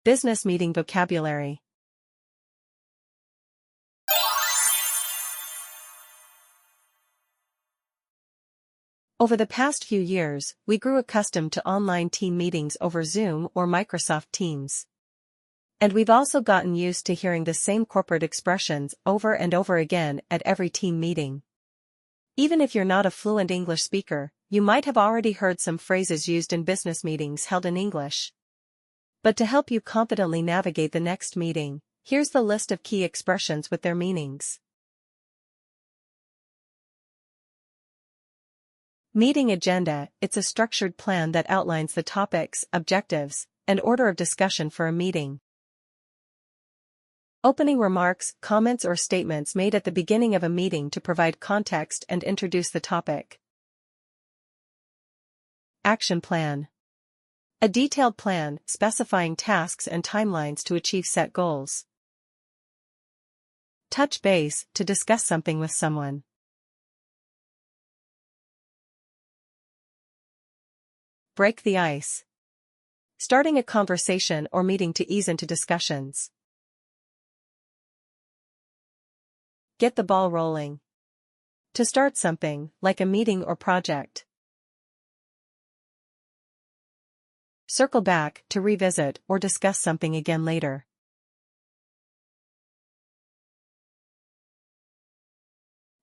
Business meeting vocabulary. Over the past few years, we grew accustomed to online team meetings over Zoom or Microsoft Teams. And we've also gotten used to hearing the same corporate expressions over and over again at every team meeting. Even if you're not a fluent English speaker, you might have already heard some phrases used in business meetings held in English. But to help you confidently navigate the next meeting, here's the list of key expressions with their meanings. Meeting agenda. It's a structured plan that outlines the topics, objectives, and order of discussion for a meeting. Opening remarks, comments or statements made at the beginning of a meeting to provide context and introduce the topic. Action plan. A detailed plan, specifying tasks and timelines to achieve set goals. Touch base, to discuss something with someone. Break the ice. Starting a conversation or meeting to ease into discussions. Get the ball rolling. To start something, like a meeting or project. Circle back, to revisit or discuss something again later.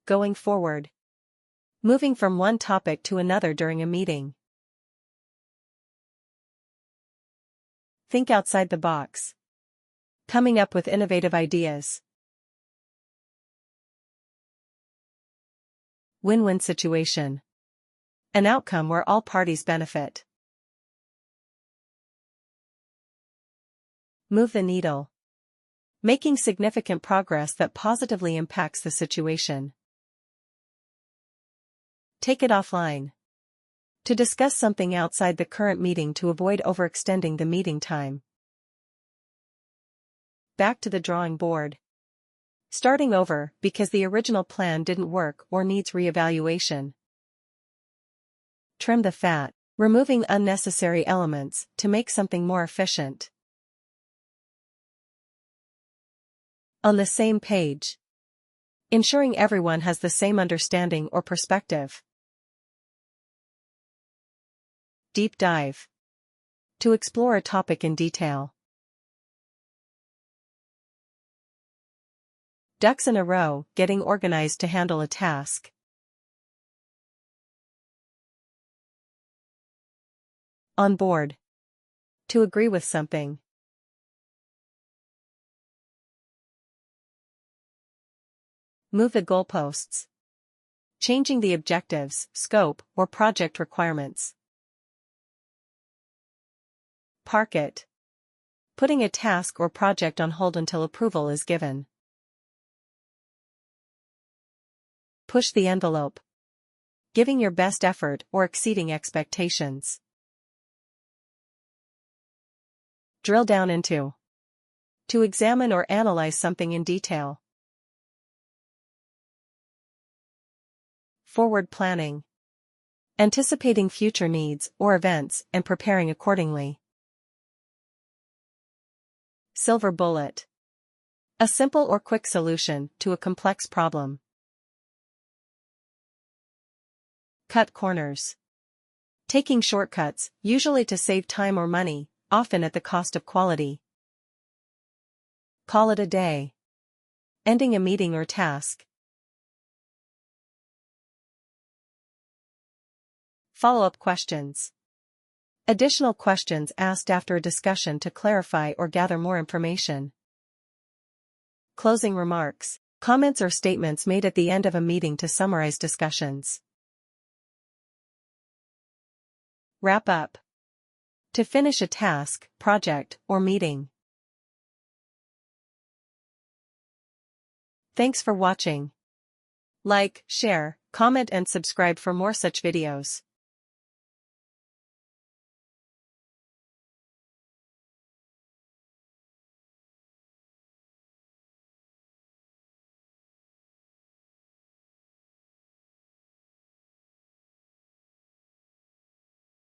Going forward. Moving from one topic to another during a meeting. Think outside the box. Coming up with innovative ideas. Win-win situation. An outcome where all parties benefit. Move the needle. Making significant progress that positively impacts the situation. Take it offline. To discuss something outside the current meeting to avoid overextending the meeting time. Back to the drawing board. Starting over because the original plan didn't work or needs reevaluation. Trim the fat, removing unnecessary elements to make something more efficient. On the same page. Ensuring everyone has the same understanding or perspective. Deep dive. To explore a topic in detail. Ducks in a row, getting organized to handle a task. On board. To agree with something. Move the goalposts. Changing the objectives, scope, or project requirements. Park it. Putting a task or project on hold until approval is given. Push the envelope. Giving your best effort or exceeding expectations. Drill down into. To examine or analyze something in detail. Forward planning. Anticipating future needs or events and preparing accordingly. Silver bullet. A simple or quick solution to a complex problem. Cut corners. Taking shortcuts, usually to save time or money, often at the cost of quality. Call it a day. Ending a meeting or task. Follow-up questions. Additional questions asked after a discussion to clarify or gather more information. Closing remarks. Comments or statements made at the end of a meeting to summarize discussions. Wrap up. To finish a task, project, or meeting. Thanks for watching. Like, share, comment and subscribe for more such videos.